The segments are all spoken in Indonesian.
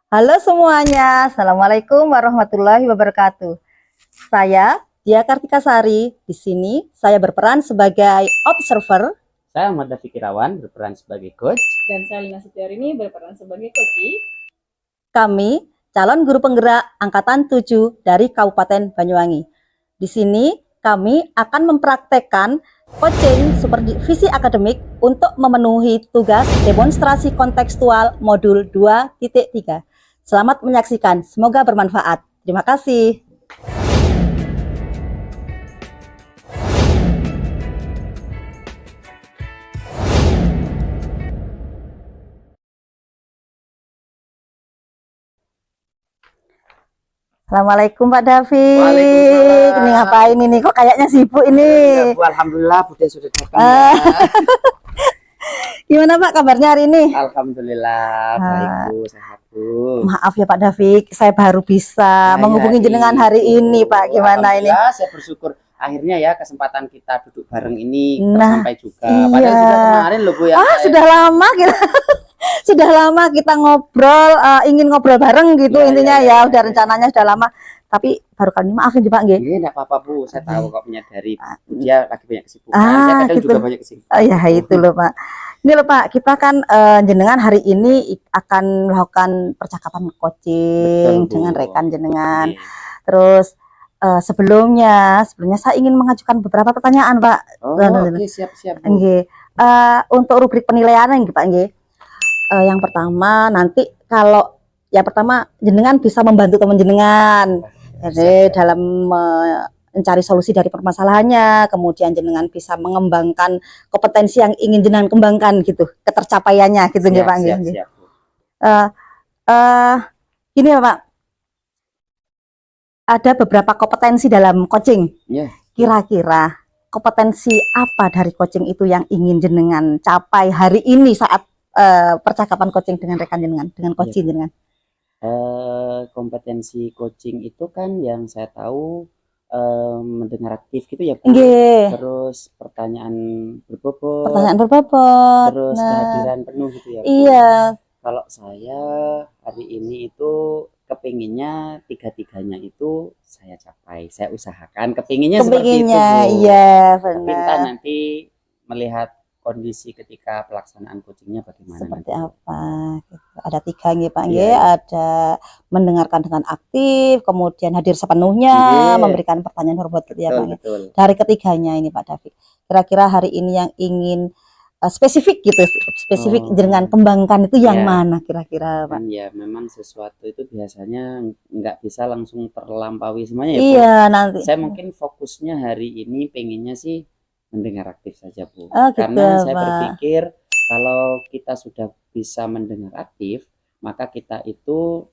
Halo semuanya, Assalamualaikum warahmatullahi wabarakatuh. Saya Dia Kartikasari. Di sini saya berperan sebagai observer. Saya Ahmad Dafiq Irawan berperan sebagai coach. Dan saya Lina Setiarini berperan sebagai coach. Kami calon guru penggerak angkatan 7 dari Kabupaten Banyuwangi. Di sini kami akan mempraktekkan coaching supervisi akademik untuk memenuhi tugas demonstrasi kontekstual modul 2.3. Selamat menyaksikan, semoga bermanfaat. Terima kasih. Assalamualaikum Pak David. Waalaikumsalam. Ini ngapain ini? Kok kayaknya sibuk ini? Ya, Bu, alhamdulillah Bunda sudah datang. Gimana Pak kabarnya hari ini? Alhamdulillah baik Bu, sehat Bu. Maaf ya Pak David, saya baru bisa menghubungi jenengan hari ini Pak. Gimana ini? Saya bersyukur akhirnya ya kesempatan kita duduk bareng ini Nah, sampai juga. iya. Padahal sudah kemarin loh Bu ya. Sudah lama kita sudah lama kita ngobrol, ingin ngobrol bareng gitu Iya, intinya iya, ya. iya, Udah iya. rencananya sudah lama. Tapi baru kali ini maafin ya Pak nggih. Iya, enggak apa-apa Bu, saya tahu kok menyadari dia lagi banyak kesibukan. Saya kadang Gitu. juga banyak kesibukan. Oh ya itu loh Pak. Ini loh Pak, kita kan jenengan hari ini akan melakukan percakapan coaching Betul, Bu. dengan rekan jenengan. Iya. Terus sebelumnya saya ingin mengajukan beberapa pertanyaan Pak. Oh, oke, siap-siap Bu. Nggih. Untuk rubrik penilaian nggih Pak nggih. Yang pertama nanti kalau yang pertama jenengan bisa membantu teman jenengan. Jadi dalam mencari solusi dari permasalahannya, kemudian jenengan bisa mengembangkan kompetensi yang ingin jenengan kembangkan gitu, ketercapaiannya gitu nggih Pak nggih. Siap, Bu. Ini ya Pak, ada beberapa kompetensi dalam coaching. Iya. Kira-kira kompetensi apa dari coaching itu yang ingin jenengan capai hari ini saat percakapan coaching dengan rekan jenengan, dengan coaching jenengan? Kompetensi coaching itu kan yang saya tahu mendengar aktif gitu ya Bu. Nggih. Terus pertanyaan berbobot, terus kehadiran penuh gitu ya Bu. Iya. Kalau saya hari ini itu kepinginnya tiga-tiganya itu saya capai, saya usahakan kepinginnya seperti itu Bu. Iya Tapi benar. entah nanti melihat kondisi ketika pelaksanaan coachingnya bagaimana Seperti nanti. apa gitu. Ada 3 nggih Pak nggih, Iya. ada mendengarkan dengan aktif, kemudian hadir sepenuhnya, Nggih. memberikan pertanyaan berbobot gitu ya Pak nggih. Betul. Dari ketiganya ini Pak David, kira-kira hari ini yang ingin spesifik gitu, spesifik jenengan kembangkan itu yang Iya. mana kira-kira Pak? Kan ya memang sesuatu itu biasanya nggak bisa langsung terlampaui semuanya ya Bu. Iya nanti. Saya mungkin fokusnya hari ini pengennya sih mendengar aktif saja Bu. Oh gitu Karena saya Pak. berpikir kalau kita sudah bisa mendengar aktif, maka kita itu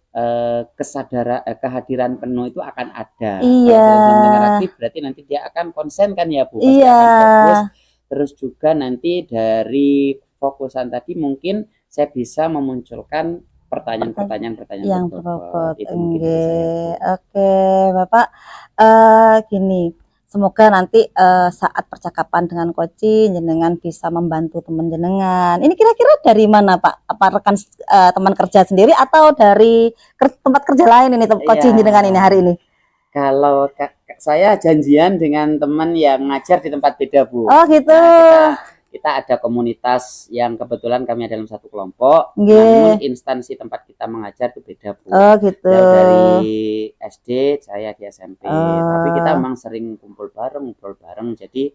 kehadiran penuh itu akan ada. Iya. Kalau sudah mendengar aktif berarti nanti dia akan konsen kan ya Bu. Pasti Iya. akan fokus. Terus juga nanti dari fokusan tadi mungkin saya bisa memunculkan pertanyaan-pertanyaan Yang berbobot. berbobot. Itu mungkin dari saya, Bu. Oke Bapak, gini. Semoga nanti saat percakapan dengan coaching jenengan bisa membantu teman jenengan. Ini kira-kira dari mana Pak? Apa rekan teman kerja sendiri atau dari tempat kerja lain ini coaching Iya. jenengan ini hari ini? Kalau saya janjian dengan teman yang ngajar di tempat beda Bu. Oh gitu. Nah, kita ada komunitas yang kebetulan kami ada dalam satu kelompok. Nggih. Namun instansi tempat kita mengajar itu beda Bu. Oh gitu. Jauh dari SD, saya di SMP. Oh. Tapi kita memang sering kumpul bareng, ngobrol bareng. Jadi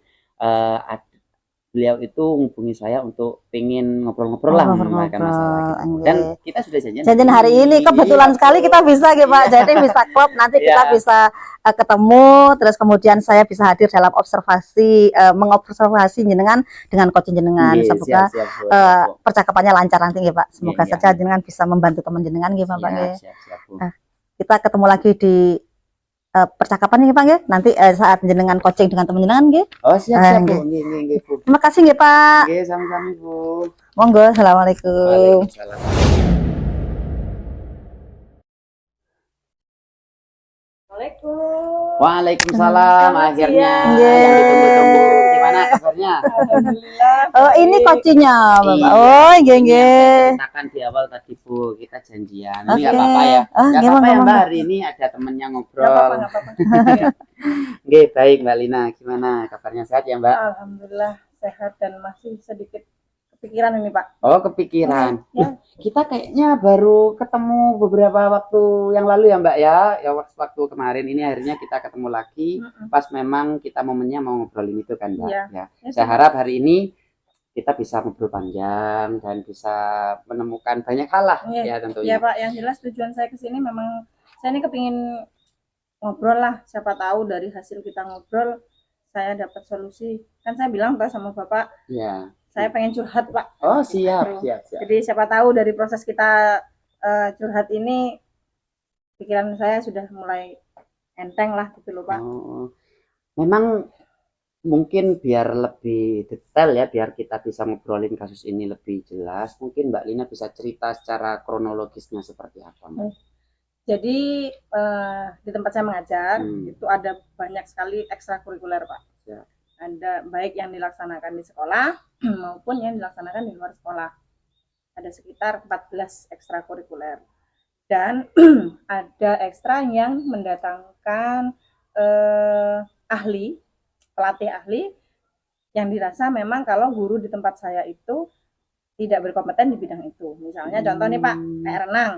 beliau itu menghubungi saya untuk pengen ngobrol-ngobrol lah mengenai masalah gitu. Dan kita sudah janjian hari ini kebetulan sekali kita bisa gitu Pak. Jadi bisa klop nanti kita bisa ketemu, terus kemudian saya bisa hadir dalam observasi mengobservasi jenengan dengan coaching jenengan. Semoga siap, Bu. percakapannya lancar nanti ya Pak. Semoga Iya. saja jenengan bisa membantu teman jenengan gitu Pak nggih. Siap, Bu. Kita ketemu lagi di percakapan nggih Pak nggih. Nanti saat jenengan coaching dengan teman jenengan nggih. Oh, siap, Bu. Nggih, Bu. Terima kasih nggih Pak. Nggih, sama-sama Bu. Monggo, assalamualaikum. Waalaikumsalam. Assalamualaikum. Waalaikumsalam. Selamat Akhirnya siang. yang ditunggu-tunggu. Gimana kabarnya? Alhamdulillah. Oh, ini baik. kocinya, Bapak. Iya, Oh, ini yang nggih. saya ceritakan di awal tadi Bu, kita janjian. Ini nggak Oke. apa-apa ya. Ah, Nggak nggih, apa-apa ya Mangga, Mbak, Mangga. hari ini ada temennya Nggak apa-apa, ngobrol. nggak apa-apa. Nggih, baik Mbak Lina. Gimana kabarnya, sehat ya Mbak? Alhamdulillah sehat dan masih sedikit kepikiran ini Pak. Oh, kepikiran. Ya, Kita kayaknya baru ketemu beberapa waktu yang lalu ya Mbak ya. Ya waktu kemarin ini akhirnya kita ketemu lagi. Pas memang kita momennya mau ngobrolin itu kan Mbak. Iya. Ya. Ya, Saya harap hari ini kita bisa ngobrol panjang dan bisa menemukan banyak hal lah Iya. ya Ya tentunya. Pak, yang jelas tujuan saya ke sini memang saya ini kepingin ngobrol lah. Siapa tahu dari hasil kita ngobrol saya dapat solusi. Kan saya bilang Pak sama Bapak, Ya. saya pengen curhat Pak. Oh, siap. Jadi siapa tahu dari proses kita curhat ini pikiran saya sudah mulai enteng lah gitu loh Pak. Oh. Memang mungkin biar lebih detail ya, biar kita bisa ngobrolin kasus ini lebih jelas, mungkin Mbak Lina bisa cerita secara kronologisnya seperti apa, Mbak? Jadi di tempat saya mengajar itu ada banyak sekali ekstrakurikuler Pak. Ya. Ada baik yang dilaksanakan di sekolah maupun yang dilaksanakan di luar sekolah. Ada sekitar 14 ekstrakurikuler. Dan ada ekstra yang mendatangkan pelatih ahli yang dirasa memang kalau guru di tempat saya itu tidak berkompeten di bidang itu. Misalnya contoh nih Pak, kayak renang.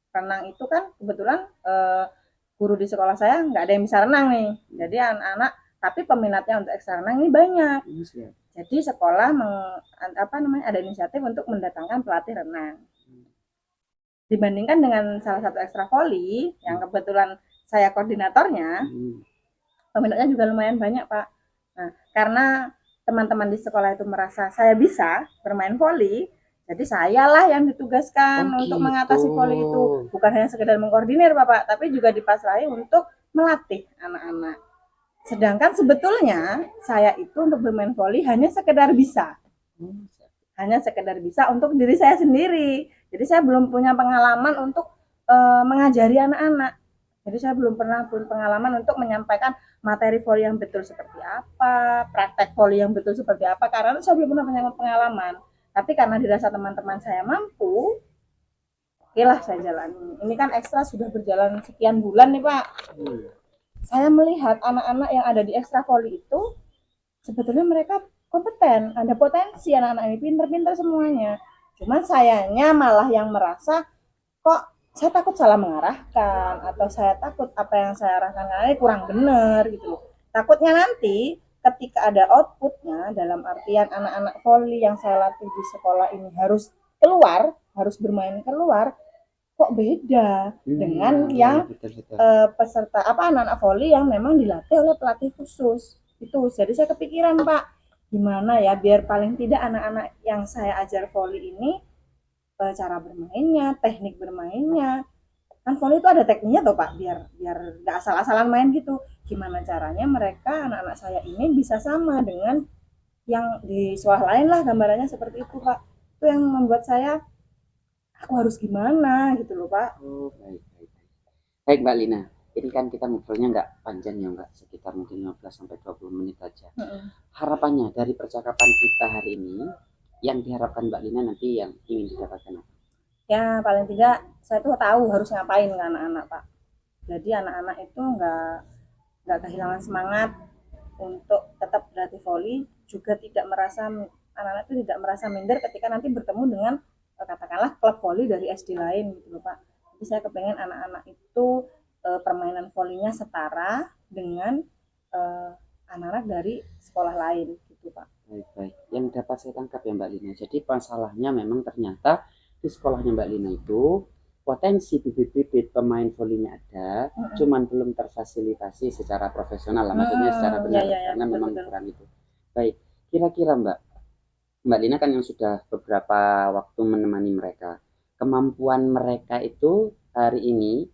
Renang itu kan kebetulan guru di sekolah saya nggak ada yang bisa renang nih. Jadi anak-anak, tapi peminatnya untuk ekstra renang ini banyak. Jadi sekolah ada inisiatif untuk mendatangkan pelatih renang. Dibandingkan dengan salah satu ekstra voli yang kebetulan saya koordinatornya, peminatnya juga lumayan banyak Pak. Nah, karena teman-teman di sekolah itu merasa saya bisa bermain voli, jadi sayalah yang ditugaskan untuk mengatasi voli itu. Bukan hanya sekedar mengkoordinir Bapak, tapi juga dipasrahi untuk melatih anak-anak. Sedangkan sebetulnya saya itu untuk bermain voli hanya sekedar bisa. Hanya sekedar bisa untuk diri saya sendiri. Jadi saya belum punya pengalaman untuk mengajari anak-anak. Jadi saya belum pernah pengalaman untuk menyampaikan materi voli yang betul seperti apa, praktek voli yang betul seperti apa, karena saya belum pernah punya pengalaman. Tapi karena dirasa teman-teman saya mampu, oke lah saya jalani. Ini kan ekstra sudah berjalan sekian bulan nih Pak. Saya melihat anak-anak yang ada di ekstra voli itu sebetulnya mereka kompeten, ada potensi anak-anak ini pintar-pintar semuanya. Cuman sayangnya malah yang merasa kok saya takut salah mengarahkan atau saya takut apa yang saya arahkan kurang benar gitu loh. Takutnya nanti ketika ada outputnya dalam artian anak-anak voli yang saya latih di sekolah ini harus keluar, harus bermain keluar, kok beda dengan yang peserta anak-anak voli yang memang dilatih oleh pelatih khusus. Itu jadi saya kepikiran Pak, gimana ya biar paling tidak anak-anak yang saya ajar voli ini cara bermainnya, teknik bermainnya, kan voli itu ada tekniknya toh Pak, biar nggak asal-asalan main gitu. Gimana caranya mereka anak-anak saya ini bisa sama dengan yang di sekolah lain lah, gambarannya seperti itu Pak. Itu yang membuat saya aku harus gimana gitu loh Pak. Oh, baik Mbak Lina. Ini kan kita ngobrolnya nggak panjang ya Mbak, sekitar mungkin 15-20 menit aja. Harapannya dari percakapan kita hari ini, yang diharapkan Mbak Lina nanti yang ingin didapatkan apa? Ya paling tidak saya tuh tahu harus ngapain ke anak-anak Pak. Jadi anak-anak itu nggak kehilangan semangat untuk tetap berlatih voli, juga tidak merasa anak-anak itu tidak merasa minder ketika nanti bertemu dengan katakanlah klub voli dari SD lain gitu loh Pak. Jadi saya kepengen anak-anak itu permainan volinya setara dengan anak-anak dari sekolah lain gitu Pak. Baik. Yang dapat saya tangkap ya Mbak Lina. Jadi masalahnya memang ternyata di sekolahnya Mbak Lina itu potensi bibit-bibit pemain volinya ada, cuman belum terfasilitasi secara profesional lah, maksudnya secara benar, karena memang kurang itu. Baik, kira-kira Mbak Lina kan yang sudah beberapa waktu menemani mereka, kemampuan mereka itu hari ini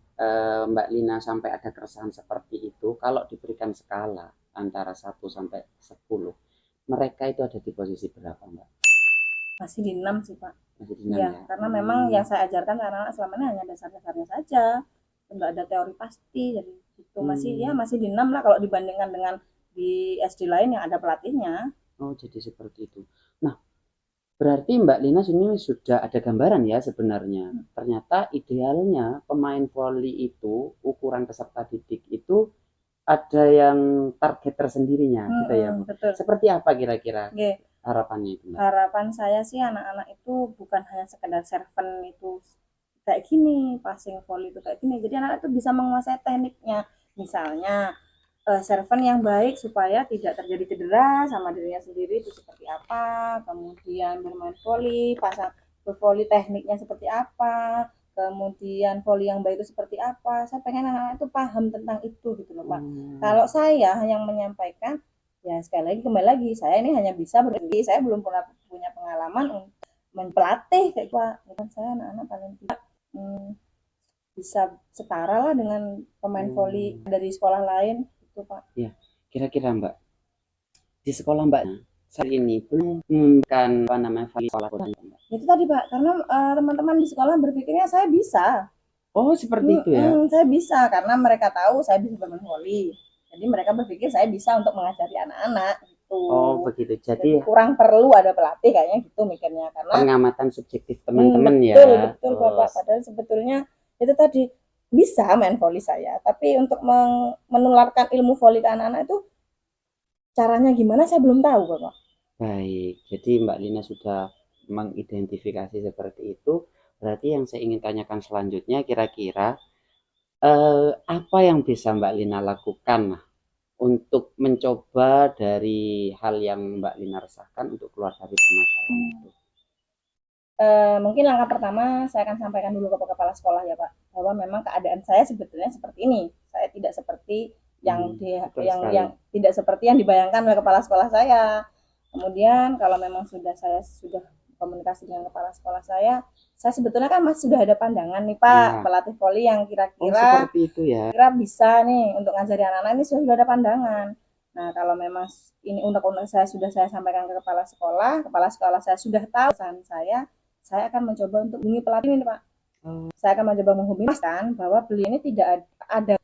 Mbak Lina sampai ada keresahan seperti itu, kalau diberikan skala antara 1 sampai 10, mereka itu ada di posisi berapa Mbak? Masih di 6 sih Pak. Masih di 6 ya, karena memang yang saya ajarkan anak-anak selama ini hanya dasar-dasarnya saja, nggak ada teori pasti, jadi gitu. Masih di 6 lah kalau dibandingkan dengan di SD lain yang ada pelatihnya. Oh, jadi seperti itu. Nah, berarti Mbak Lina ini sudah ada gambaran ya sebenarnya. Ternyata idealnya pemain voli itu ukuran peserta didik itu ada yang target tersendirinya gitu ya, Bu. Betul. Seperti apa kira-kira Oke. harapannya itu, Mbak? Harapan saya sih anak-anak itu bukan hanya sekedar serven itu kayak gini, passing volley itu kayak gini. Jadi anak itu bisa menguasai tekniknya. Misalnya serven yang baik supaya tidak terjadi cedera sama dirinya sendiri itu seperti apa, kemudian bermain volley, pasang volley tekniknya seperti apa, kemudian volley yang baik itu seperti apa. Saya pengen anak-anak itu paham tentang itu gitu loh, Pak. Kalau saya yang menyampaikan, ya sekali lagi kembali lagi, saya ini hanya bisa berbagi, saya belum pernah punya pengalaman untuk melatih kayak Pak. Kan saya anak-anak paling tidak bisa setara lah dengan pemain volley dari sekolah lain. Pak. Ya, kira-kira Mbak, di sekolah Mbak saat ini belum menemukan apa namanya sekolah Mbak? Itu tadi Pak, karena teman-teman di sekolah berpikirnya saya bisa. Oh, seperti itu ya? Saya bisa, karena mereka tahu saya bisa bermain volley. Jadi mereka berpikir saya bisa untuk mengajari anak-anak gitu. Oh, begitu. Jadi kurang perlu ada pelatih kayaknya gitu mikirnya, karena pengamatan subjektif teman-teman ya. Betul Bapak. Padahal sebetulnya itu tadi bisa main volley saya, tapi untuk menularkan ilmu volley ke anak-anak itu caranya gimana saya belum tahu Bapak. Baik, jadi Mbak Lina sudah mengidentifikasi seperti itu. Berarti yang saya ingin tanyakan selanjutnya kira-kira apa yang bisa Mbak Lina lakukan untuk mencoba dari hal yang Mbak Lina rasakan untuk keluar dari permasalahan itu? Mungkin langkah pertama saya akan sampaikan dulu ke kepala sekolah ya Pak, bahwa memang keadaan saya sebetulnya seperti ini. Saya tidak seperti yang tidak seperti yang dibayangkan oleh kepala sekolah saya. Kemudian kalau memang saya sudah komunikasi dengan kepala sekolah saya sebetulnya kan sudah ada pandangan nih Pak, pelatih volley yang kira-kira seperti itu ya. Kira bisa nih untuk ngajari anak-anak ini sudah ada pandangan. Nah, kalau memang ini undang-undang saya sudah saya sampaikan ke kepala sekolah saya sudah tahu pesan saya akan mencoba untuk hubungi pelatih ini Pak. Saya akan mencoba menghubungi kan bahwa beliau ini tidak ada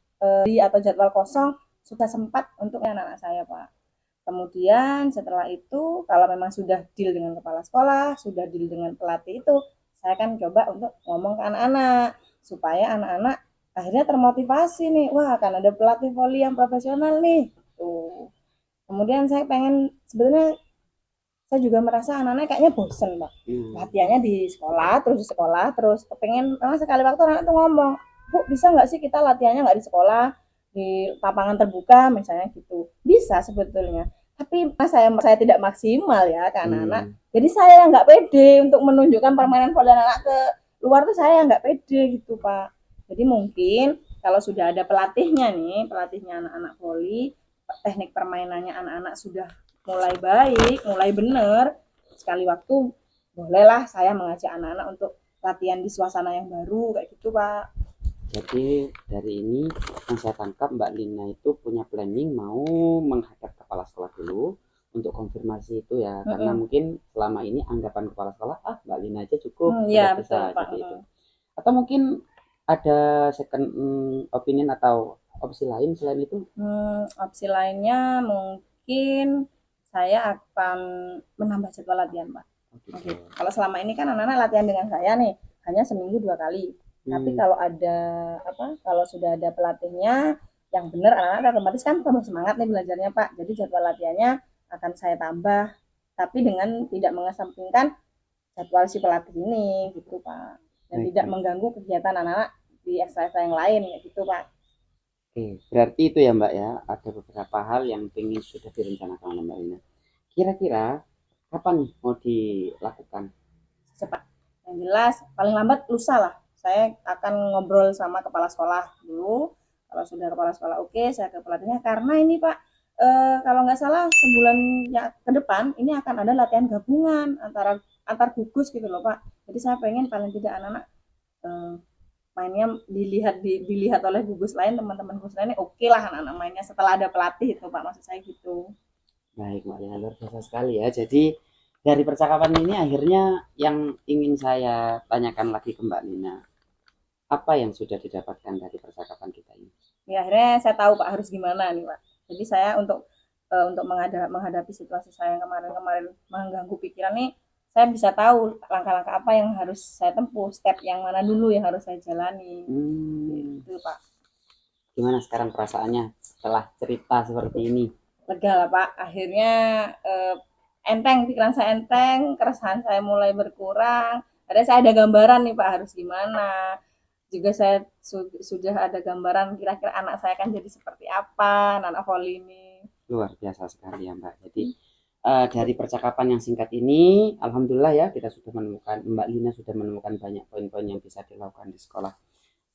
atau jadwal kosong, sudah sempat untuk anak-anak saya Pak. Kemudian setelah itu kalau memang sudah deal dengan kepala sekolah, sudah deal dengan pelatih itu, saya akan coba untuk ngomong ke anak-anak supaya anak-anak akhirnya termotivasi nih, wah akan ada pelatih volley yang profesional nih. Tuh. Kemudian saya pengen sebetulnya saya juga merasa anak-anak kayaknya bosen Pak. Latihannya di sekolah terus kepengen sekali waktu anak tuh ngomong, Bu bisa nggak sih kita latihannya nggak di sekolah, di lapangan terbuka misalnya gitu. Bisa sebetulnya, tapi saya tidak maksimal ya ke anak-anak. Jadi saya nggak pede untuk menunjukkan permainan volley anak-anak ke luar tuh saya nggak pede gitu Pak. Jadi mungkin kalau sudah ada pelatihnya anak-anak volley, teknik permainannya anak-anak sudah mulai baik, mulai benar, sekali waktu bolehlah saya mengajak anak-anak untuk latihan di suasana yang baru kayak gitu Pak. Jadi dari ini yang saya tangkap Mbak Lina itu punya planning mau menghadap kepala sekolah dulu untuk konfirmasi itu ya, karena mungkin selama ini anggapan kepala sekolah Mbak Lina aja cukup ya, bisa betul, Pak. Itu. Atau mungkin ada second opinion atau opsi lain selain itu? Opsi lainnya mungkin saya akan menambah jadwal latihan Pak. Okay. Kalau selama ini kan anak-anak latihan dengan saya nih hanya seminggu 2 kali. Tapi kalau kalau sudah ada pelatihnya yang benar, anak-anak otomatis kan tambah semangat nih belajarnya Pak. Jadi jadwal latihannya akan saya tambah, tapi dengan tidak mengesampingkan jadwal si pelatih ini gitu Pak. Dan tidak mengganggu kegiatan anak-anak di ekstra yang lain gitu Pak. Oke, berarti itu ya Mbak ya, ada beberapa hal yang ingin sudah direncanakan oleh Mbak Lina. Kira-kira kapan nih mau dilakukan? Cepat. Yang jelas paling lambat lusa lah. Saya akan ngobrol sama kepala sekolah dulu. Kalau sudah kepala sekolah oke, saya ke pelatihnya. Karena ini Pak, kalau nggak salah sebulan ke depan ini akan ada latihan gabungan antar gugus gitu loh Pak. Jadi saya pengen paling tidak anak-anak mainnya dilihat oleh gugus lain, teman-teman gugus lain oke lah anak-anak mainnya setelah ada pelatih itu Pak, maksud saya gitu. Baik Mbak Lina, luar biasa sekali ya. Jadi dari percakapan ini akhirnya yang ingin saya tanyakan lagi ke Mbak Lina, apa yang sudah didapatkan dari percakapan kita ini? Ya akhirnya saya tahu Pak harus gimana nih Pak. Jadi saya untuk menghadapi situasi saya yang kemarin-kemarin mengganggu pikiran nih, saya bisa tahu langkah-langkah apa yang harus saya tempuh, step yang mana dulu yang harus saya jalani. Gitu Pak. Gimana sekarang perasaannya setelah cerita seperti ini? Lega lah Pak. Akhirnya enteng, pikiran saya enteng, keresahan saya mulai berkurang. Ada saya ada gambaran nih Pak harus gimana. Juga saya sudah ada gambaran kira-kira anak saya akan jadi seperti apa, anak voli ini. Luar biasa sekali ya Mbak. Jadi dari percakapan yang singkat ini, alhamdulillah ya kita sudah menemukan, Mbak Lina sudah menemukan banyak poin-poin yang bisa dilakukan di sekolah.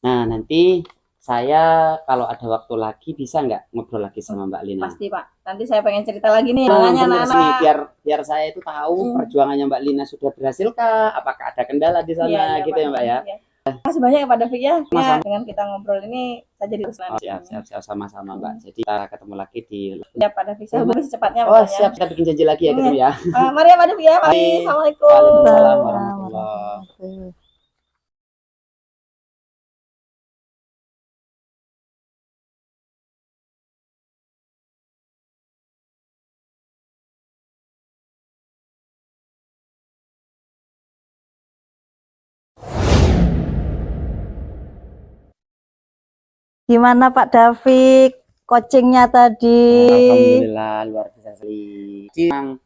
Nah nanti saya kalau ada waktu lagi bisa nggak ngobrol lagi sama Mbak Lina? Pasti Pak. Nanti saya pengen cerita lagi nih. Bener Anak-anak. sih, biar saya itu tahu perjuangannya Mbak Lina sudah berhasil kah? Apakah ada kendala di sana gitu ya Mbak ya? Terima kasih banyak ya Pak David ya. Dengan kita ngobrol ini saya jadi siap sama-sama Mbak. Jadi kita ketemu lagi di Pak David. Saya hubungi secepatnya. Siap, kita bikin janji lagi ya ketemu ya. Mari ya Pak David ya. Assalamualaikum. Waalaikumsalam warahmatullahi. Gimana Pak David coachingnya tadi? Alhamdulillah luar biasa sekali. Memang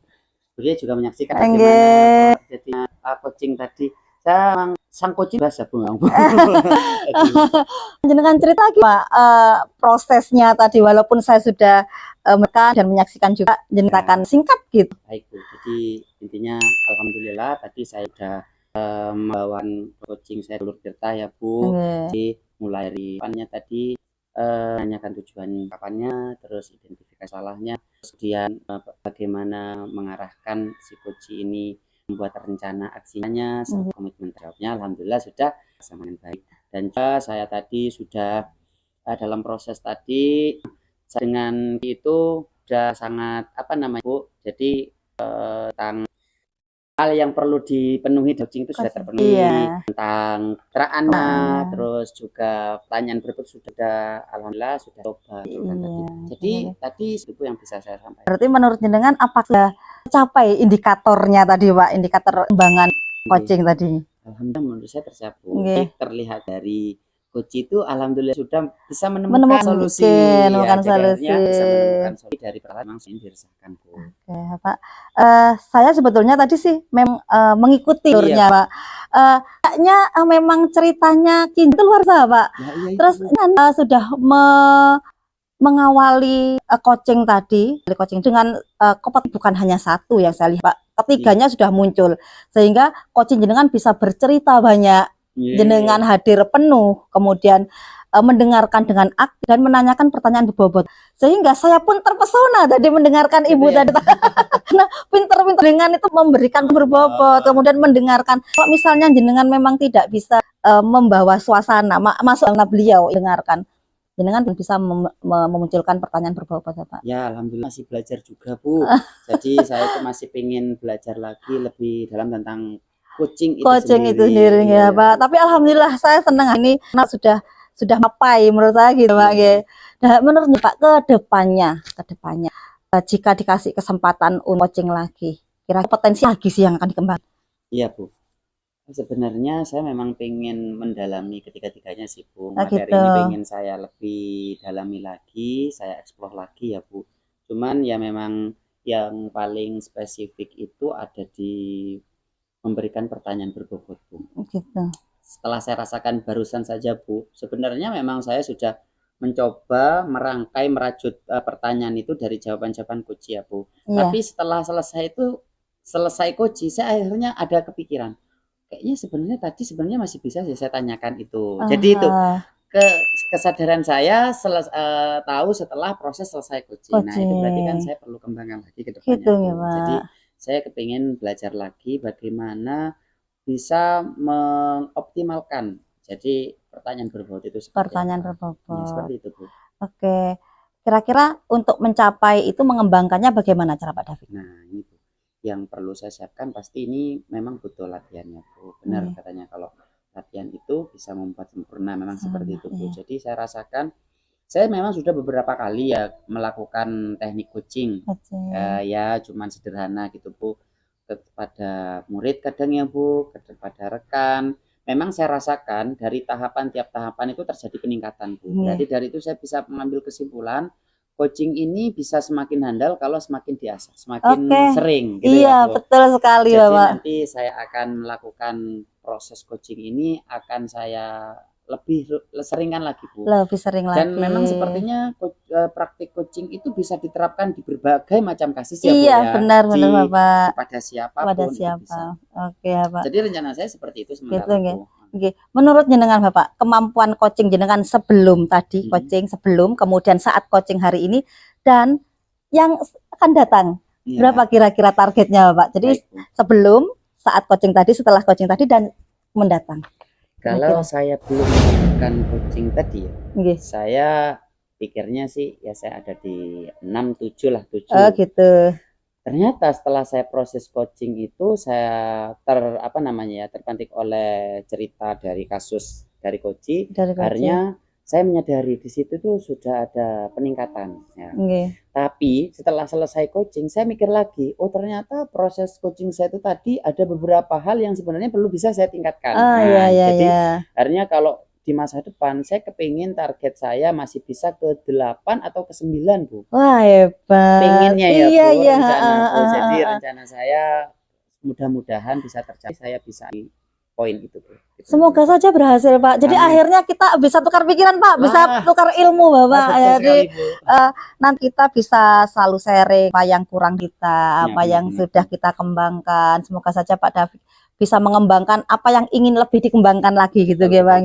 beliau juga menyaksikan bagaimana jadi coaching tadi. Saya memang sang coaching bahasa bunga. Jenengan cerita lagi Pak prosesnya tadi, walaupun saya sudah menekan dan menyaksikan juga, jenengan singkat gitu. Baik Bu, jadi intinya alhamdulillah tadi saya sudah membawa coaching saya dulu Tirta ya Bu. Jadi mulai dari depannya tadi menanyakan tujuan kapannya, terus identifikasi salahnya, kemudian bagaimana mengarahkan si coach ini membuat rencana aksinya, serta komitmen jawabnya. Alhamdulillah sudah sama dengan baik. Dan juga saya tadi sudah dalam proses tadi dengan itu sudah sangat Bu. Jadi tentang hal yang perlu dipenuhi coaching itu sudah terpenuhi, tentang keterangannya, terus juga pertanyaan berikut sudah alhamdulillah sudah coba. Jadi tadi itu yang bisa saya sampaikan. Berarti menurut jenengan apakah tercapai indikatornya tadi Pak, indikator pengembangan coaching tadi? Alhamdulillah menurut saya tercapai. Terlihat dari coach itu alhamdulillah sudah bisa menemukan solusi. Bisa menemukan solusi dari peralatan yang dirasakan Bu. Oke Pak, saya sebetulnya tadi sih memang mengikuti alurnya Pak. Kayaknya memang ceritanya itu luar biasa Pak. Terus sudah mengawali coaching tadi, coaching dengan kompetisi bukan hanya satu yang saya lihat Pak, ketiganya sudah muncul, sehingga coaching jenengan bisa bercerita banyak. Jenengan hadir penuh, kemudian mendengarkan dengan aktif dan menanyakan pertanyaan berbobot, sehingga saya pun terpesona tadi mendengarkan Ibu tadi. Nah, pinter-pinter dengan itu memberikan berbobot, kemudian mendengarkan. Kalau misalnya jenengan memang tidak bisa membawa suasana masuk ke beliau, dengarkan, jenengan bisa memunculkan pertanyaan berbobot ya Pak. Ya alhamdulillah masih belajar juga Bu. Jadi saya itu masih pengen belajar lagi lebih dalam tentang coaching itu sendiri ya Pak. Tapi alhamdulillah saya senang ini sudah mapai menurut saya gitu Pak. Nah, menurut Pak kedepannya jika dikasih kesempatan untuk coaching lagi, kira-kira potensi lagi sih yang akan dikembangkan? Iya Bu. Sebenarnya saya memang pengen mendalami ketiga-tiganya sih Bu. Materi ini pengen saya lebih dalami lagi, saya eksplor lagi ya Bu. Cuman ya memang yang paling spesifik itu ada di memberikan pertanyaan berbobot Bu. Setelah saya rasakan barusan saja Bu, sebenarnya memang saya sudah mencoba merajut pertanyaan itu dari jawaban-jawaban coach ya Bu. Tapi setelah selesai coach, saya akhirnya ada kepikiran, kayaknya sebenarnya masih bisa sih saya tanyakan itu. Jadi itu kesadaran saya tahu setelah proses selesai coaching. Nah itu berarti kan saya perlu kembangkan lagi ke depannya. Jadi saya kepingin belajar lagi bagaimana bisa mengoptimalkan jadi pertanyaan berbobot itu seperti itu Bu. Oke, kira-kira untuk mencapai itu mengembangkannya bagaimana cara Pak David? Nah ini Bu, yang perlu saya siapkan pasti ini memang butuh latihannya Bu. Benar katanya kalau latihan itu bisa membuat sempurna, memang seperti itu Bu. Jadi saya rasakan, saya memang sudah beberapa kali ya melakukan teknik coaching, ya cuman sederhana gitu Bu, kepada murid kadang ya Bu, kepada rekan. Memang saya rasakan dari tiap tahapan itu terjadi peningkatan Bu. Berarti dari itu saya bisa mengambil kesimpulan, coaching ini bisa semakin handal kalau semakin diasah, semakin sering gitu iya, ya Bu. betul sekali Jadi Bapak. nanti saya akan melakukan proses coaching ini, akan saya lebih seringan lagi Bu. Lebih sering lagi. Dan memang sepertinya praktik coaching itu bisa diterapkan di berbagai macam kasus ya Bu iya, ya. benar Bapak. Kepada siapapun Kepada itu siapa. bisa. Oke ya Pak. Jadi rencana saya seperti itu sementara Gitu, Bu. Oke. Menurut jenengan Bapak, kemampuan coaching jenengan sebelum tadi coaching sebelum, kemudian saat coaching hari ini, dan yang akan datang, berapa kira-kira targetnya Bapak? Jadi Baik, Bu. sebelum, saat coaching tadi, setelah coaching tadi, dan mendatang. Kalau saya belum melakukan coaching tadi ya, Nggih. saya pikirnya sih ya saya ada di 6, 7 lah, 7. Oh gitu. Ternyata setelah saya proses coaching itu saya terpantik oleh cerita dari kasus dari coaching. Akhirnya saya menyadari di situ tuh sudah ada peningkatan ya. Tapi setelah selesai coaching saya mikir lagi, oh ternyata proses coaching saya itu tadi ada beberapa hal yang sebenarnya perlu bisa saya tingkatkan. Jadi akhirnya kalau di masa depan saya kepingin target saya masih bisa ke 8 atau ke 9 Bu. Wah hebat. Pengennya ya iya, Bu, iya, rencana Bu. Jadi rencana saya mudah-mudahan bisa tercapai, saya bisa di poin itu Bu. Semoga saja berhasil Pak. Jadi akhirnya kita bisa tukar pikiran Pak, bisa tukar ilmu Bapak. Jadi nanti kita bisa selalu sharing apa yang kurang kita, apa yang sudah kita kembangkan. Semoga saja Pak David bisa mengembangkan apa yang ingin lebih dikembangkan lagi gitu ya Bang.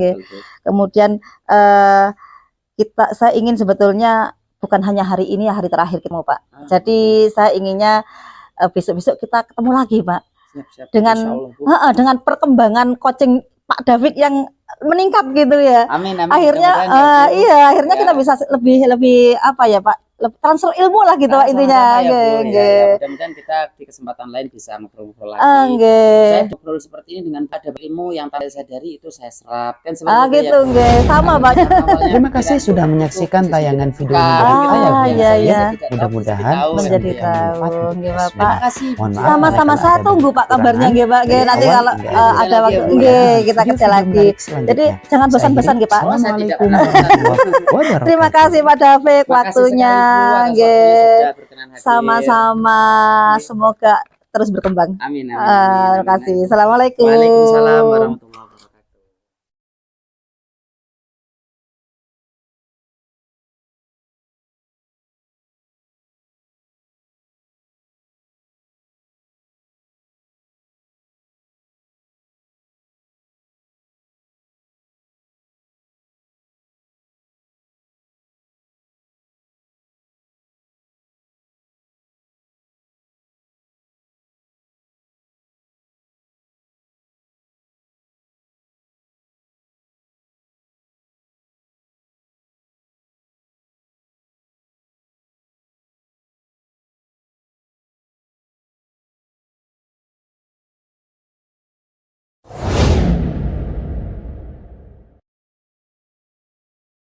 Kemudian saya ingin sebetulnya bukan hanya hari ini ya, hari terakhir kita Pak. Jadi saya inginnya besok-besok kita ketemu lagi Pak. Siap-siap, dengan perkembangan coaching Pak David yang meningkat gitu ya. Amin. Akhirnya akhirnya kita bisa lebih apa ya Pak, transfer ilmu lah gitu Pak intinya. Mudah-mudahan kita di kesempatan lain bisa ngobrol-ngobrol lagi. Saya ngobrol seperti ini dengan Pak David, ilmu yang tadi saya sadari itu saya serap kan seperti itu ya. Sama Pak. Terima kasih sudah menyaksikan tayangan video ini. Mudah-mudahan menjadi tahu nggih Bapak. Terima kasih. Sama-sama saya tunggu Pak kabarnya nggih Pak. Nanti kalau ada waktu kita kerja lagi. Jadi jangan bosan-bosan nggih Pak. Assalamualaikum Terima kasih Pak David waktunya. Sama-sama, semoga terus berkembang. Amin. Terima kasih. Assalamualaikum. Waalaikumsalam warahmatullahi wabarakatuh.